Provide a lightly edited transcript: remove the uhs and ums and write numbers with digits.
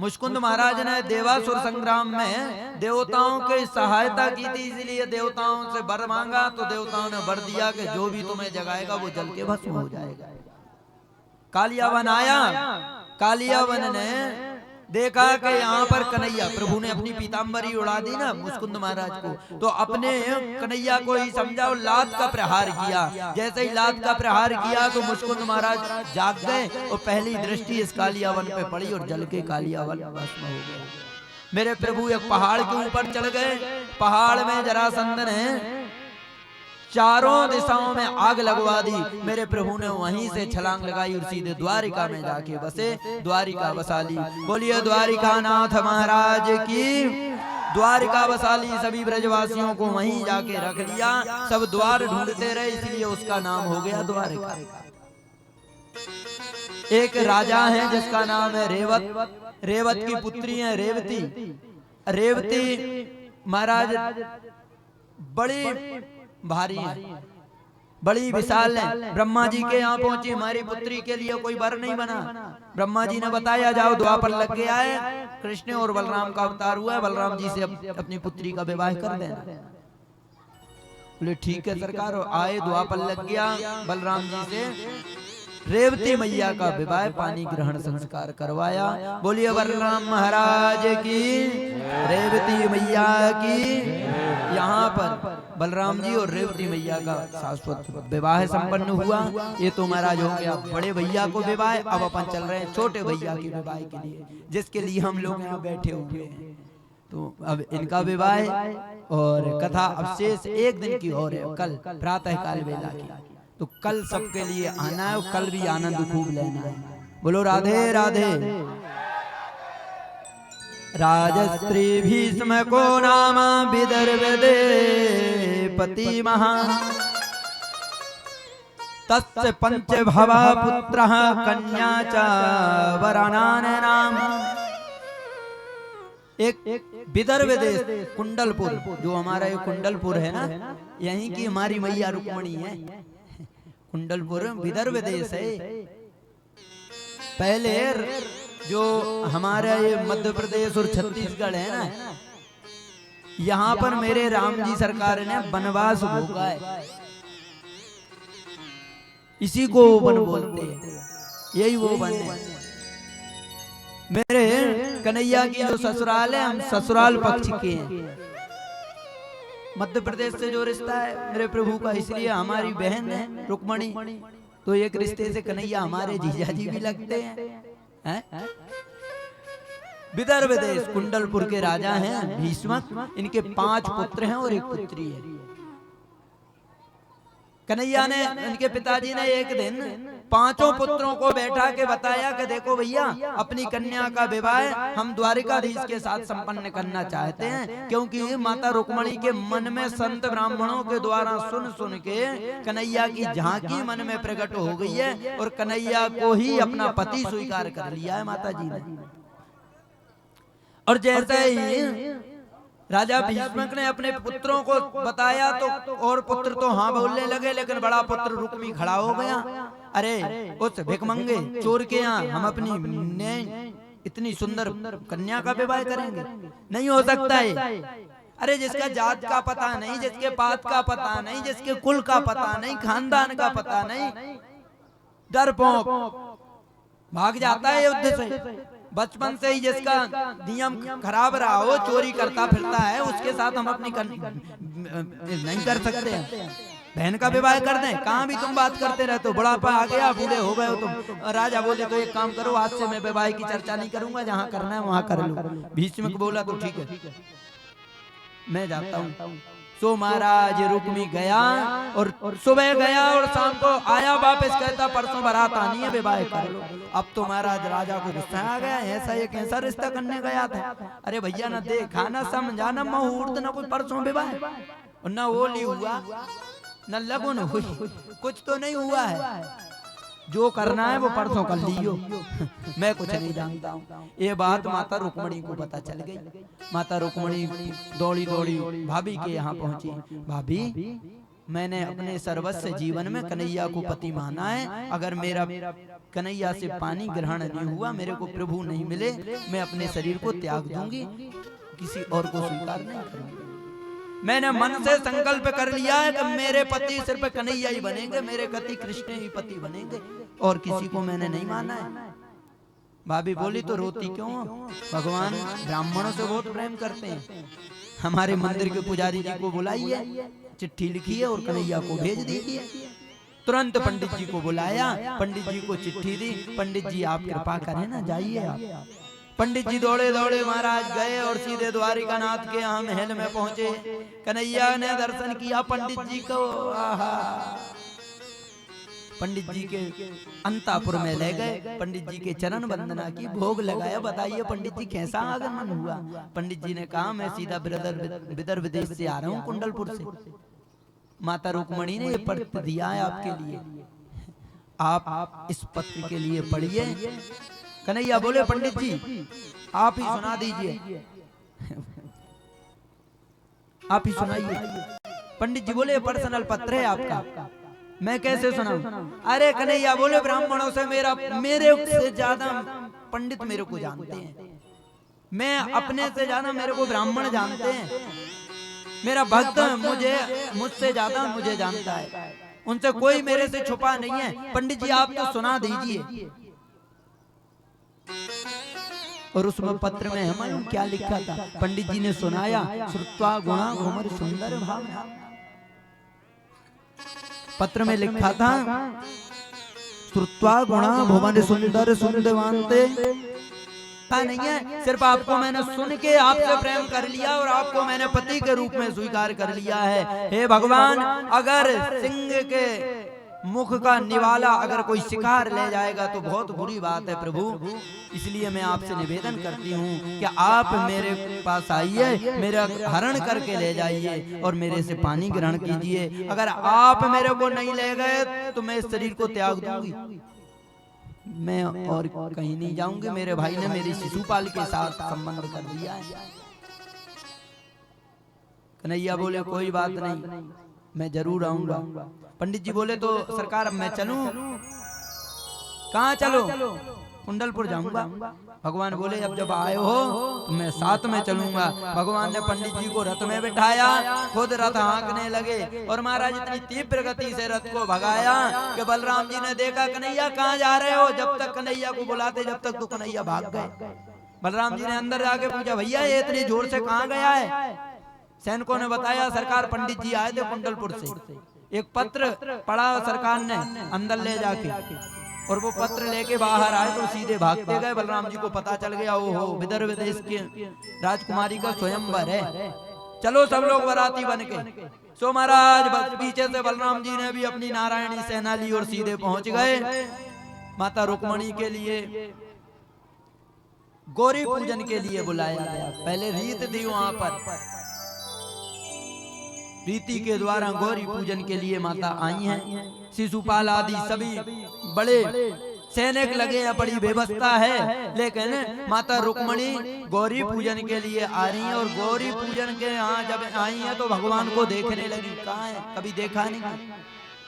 मुचकुंद महाराज ने देवासुर संग्राम में देवताओं की सहायता की थी, इसलिए देवताओं से वर मांगा तो देवताओं ने वर दिया कि जो भी तुम्हें जगाएगा वो जल के भस्म हो जाएगा। कालियावन आया, कालियावन ने देखा कि यहाँ पर कन्हैया, प्रभु ने अपनी पीताम्बरी उड़ा दी ना मुचकुंद महाराज को, तो अपने कन्हैया को ही समझा और लात का प्रहार किया। जैसे ही लात का प्रहार किया तो मुचकुंद महाराज जाग गए और पहली दृष्टि इस कालियावन पे पड़ी और जल के कालियावन भस्म हो गया। मेरे प्रभु एक पहाड़ के ऊपर चढ़ गए। पहाड़ में जरासंध ने चारों दिशाओं में आग लगवा दी। मेरे प्रभु ने वहीं से छलांग लगाई और सीधे द्वारिका में जाके बसे, द्वारिका बसा ली। बोलिए द्वारिका नाथ महाराज की। द्वारिका बसा ली, सभी ब्रजवासियों को वहीं जाके रख लिया। सब द्वार ढूंढते रहे, इसलिए उसका नाम हो गया द्वारिका। एक राजा है जिसका नाम है रेवत। रेवत की पुत्री है रेवती। रेवती महाराज बड़ी भारी है, बड़ी विशाल है। ब्रह्मा जी के यहाँ पहुंची, हमारी पुत्री के लिए कोई वर नहीं बना। ब्रह्मा जी ने बताया जाओ द्वापर लग गया है, कृष्ण और बलराम का अवतार हुआ है, बलराम जी से अपनी पुत्री का विवाह कर देना। बोले ठीक है सरकार। और आए, द्वापर लग गया। बलराम जी से रेवती मैया का विवाह, पानी ग्रहण संस्कार करवाया। बोलिए बलराम महाराज की, रेवती मैया की। यहाँ पर बलराम जी और रेवती मैया का शाश्वत विवाह संपन्न हुआ। ये तो महाराज हो गया बड़े भैया को विवाह। अब अपन चल रहे हैं छोटे भैया के विवाह के लिए, जिसके लिए हम लोग यहाँ बैठे हुए हैं। तो अब इनका विवाह और कथा अब शेष एक दिन की और है, कल प्रातः काल बेला की। तो कल सबके लिए आना है, कल भी आनंद खूब लेना है। बोलो राधे राधे। राजस्त्री भीष्म को नाम विदर्भदे पति महा, तस्य पंच भवा पुत्र कन्या च वरानान नाम। एक विदर्भ देश कुंडलपुर, जो हमारा ये कुंडलपुर है ना, यहीं की हमारी मैया रुक्मणी है। कुंडलपुर विदर्भ देश है। पहले जो हमारा ये मध्य प्रदेश और छत्तीसगढ़ है ना, यहाँ पर मेरे राम जी सरकार ने वनवास भोगा है। इसी को वन बोलते हैं, यही वो वन है। मेरे कन्हैया की जो ससुराल है, हम ससुराल पक्ष के हैं। मध्य प्रदेश से जो रिश्ता है मेरे प्रभु का, इसलिए हमारी बहन है रुक्मणी, तो एक रिश्ते से कन्हैया हमारे जीजाजी भी लगते हैं। विदर्भ देश कुंडलपुर के राजा हैं भीष्मक। इनके 5 पुत्र हैं और एक पुत्री है। कन्हैया ने, इनके पिताजी ने एक दिन 5 पुत्रों को बैठा के बताया कि देखो भैया, अपनी कन्या का विवाह हम द्वारिकाधीश के साथ संपन्न करना चाहते हैं, क्योंकि माता रुक्मणी के मन में संत ब्राह्मणों के द्वारा सुन सुन के कन्हैया की झांकी मन में प्रकट हो गई है और कन्हैया को ही अपना पति स्वीकार कर लिया है माता जी ने। और जैसे ही राजा भीष्मक ने अपने पुत्रों को बताया तो और पुत्र तो हाँ बोलने लगे, लेकिन बड़ा पुत्र रुक्मी खड़ा हो गया। अरे उस भिखमंगे चोर के यहाँ हम अपनी इतनी सुंदर कन्या का विवाह करेंगे? नहीं हो सकता है। अरे जिसका जात का पता नहीं, जिसके पात का पता नहीं, जिसके कुल का पता नहीं, खानदान का पता नहीं, डरपोक भाग जाता है युद्ध से। बचपन से ही जिसका नियम खराब रहा हो, चोरी करता फिरता है, उसके साथ हम अपनी नहीं कर सकते हैं। बहन का विवाह कर दें? कहाँ भी तुम बात करते रहते हो, बुढ़ापा आ गया, बूढ़े हो गए हो तुम। राजा बोले तो एक काम करो, आज से मैं विवाह की चर्चा नहीं करूंगा, जहाँ करना है वहां कर लो। भीष्म को बोला तो ठीक है, मैं जाता हूँ। सो महाराज रुक्मी गया और सुबह गया और शाम को आया वापस, कहता परसों बारात आनी है, विवाह कर लो। अब तो महाराज राजा को गुस्सा आ गया, ऐसा एक ऐसा रिश्ता करने गया था। अरे भैया ना देखा ना समझा ना मुहूर्त, ना कोई परसों विवाह, और ना वो नहीं हुआ, न लगन हुई, कुछ तो नहीं हुआ है। जो करना है वो परसों कर लियो, मैं कुछ नहीं जानता हूँ। ये बात माता रुक्मणी को पता चल गई। माता रुक्मणी दौड़ी दौड़ी भाभी के यहाँ पहुंची। भाभी, मैंने अपने सर्वस्व जीवन में कन्हैया को पति माना है, अगर मेरा कन्हैया से पानी ग्रहण नहीं हुआ, मेरे को प्रभु नहीं मिले, मैं अपने शरीर को त्याग दूंगी, किसी और को स्वीकार नहीं करूंगी। मैंने मन से संकल्प कर लिया है कि मेरे पति सिर्फ कन्हैया ही बनेंगे, मेरे पति कृष्ण ही पति बनेंगे, और किसी को मैंने नहीं माना है। भाभी बोली तो रोती क्यों? भगवान ब्राह्मणों से बहुत प्रेम करते हैं, हमारे मंदिर के पुजारी जी को बुलाइए, चिट्ठी लिखी है और कन्हैया को भेज दीजिए। तुरंत पंडित जी को बुलाया, पंडित जी को चिट्ठी दी, पंडित जी आप कृपा करें ना, जाइए आप। पंडित जी दौड़े दौड़े महाराज गए और सीधे द्वारिकानाथ के यहाँ महल में पहुंचे। कन्हैया ने दर्शन किया पंडित जी को, आहा, पंडित जी के अंतापुर में ले गए, पंडित जी के चरण वंदना की, भोग लगाया। बताइए पंडित जी कैसा आगमन हुआ? पंडित जी ने कहा मैं सीधा विदर्भ देश से आ रहा हूँ, कुंडलपुर से। माता रुक्मणी ने ये पत्र दिया है आपके लिए, आप इस पत्र के लिए पढ़िए। कन्हैया बोले पंडित जी आप ही सुना दीजिए, आप ही सुनाइए। पंडित जी बोले पर्सनल पत्र है आपका, मैं कैसे सुनाऊं? अरे कन्हैया बोले ब्राह्मणों से मेरे से ज्यादा पंडित मेरे को जानते हैं, मैं अपने से ज्यादा मेरे को ब्राह्मण जानते हैं, मेरा भक्त मुझसे ज्यादा मुझे जानता है, उनसे कोई मेरे से छुपा नहीं है। पंडित जी आप तो सुना दीजिए। और उसमें पत्र में हम क्या लिखा था? पंडित जी ने सुनाया, श्रुत्वा गुणा घुमर सुंदर भाव। पत्र में लिखा था श्रुत्वा गुणा भुवन सुंदर सुंदरवान्ते। नहीं है, सिर्फ आपको मैंने सुन के आपसे प्रेम कर लिया और आपको मैंने पति के रूप में स्वीकार कर लिया है। हे भगवान, अगर सिंह के मुख का निवाला अगर कोई शिकार ले जाएगा तो बहुत बुरी बात है प्रभु, इसलिए मैं आपसे निवेदन करती हूँ कि आप मेरे पास आइए, मेरा हरण करके ले जाइए और मेरे से पानी ग्रहण कीजिए। अगर आप मेरे को नहीं ले गए तो मैं इस शरीर को त्याग दूंगी, मैं और कहीं नहीं जाऊंगी। मेरे भाई ने मेरी शिशुपाल के साथ संबंध कर दिया है। कन्हैया बोले कोई बात नहीं, मैं जरूर आऊंगा। पंडित जी बोले तो सरकार अब मैं चलूं? कहाँ चलो? कुंडलपुर जाऊंगा। भगवान बोले अब जब आए हो तो मैं साथ में चलूंगा। भगवान ने पंडित जी को रथ में बिठाया, खुद रथ हाँकने लगे और महाराज इतनी तीव्र गति से रथ को भगाया कि बलराम जी ने देखा कन्हैया कहाँ जा रहे हो? जब तक कन्हैया को बुलाते जब तक तो कन्हैया भाग गए। बलराम जी ने अंदर जाके पूछा भैया ये इतनी जोर से कहाँ गया है? सैनिकों ने बताया सरकार पंडित जी आए थे कुंडलपुर से, एक पत्र पढ़ा सरकार ने अंदर ले जाके, और वो पत्र लेके बाहर आए तो सीधे भागते गए। बलराम जी को पता चल गया ओहो विदर्भ देश के राजकुमारी का स्वयंवर है, चलो सब लोग बराती बन के। सो महाराज पीछे से बलराम जी ने भी अपनी नारायणी सेना ली और सीधे पहुंच गए। माता रुक्मणी के लिए गौरी पूजन के लिए बुलाया गया। पहले रीत थी वहां पर, रीति के द्वारा गौरी पूजन के लिए माता आई हैं। शिशुपाल आदि सभी बड़े सैनिक लगे हैं, बड़ी व्यवस्था है, लेकिन माता रुक्मणी गौरी पूजन के लिए आ रही हैं। और गौरी पूजन के यहाँ जब आई हैं तो भगवान को देखने लगी। कहाँ है? कभी देखा नहीं।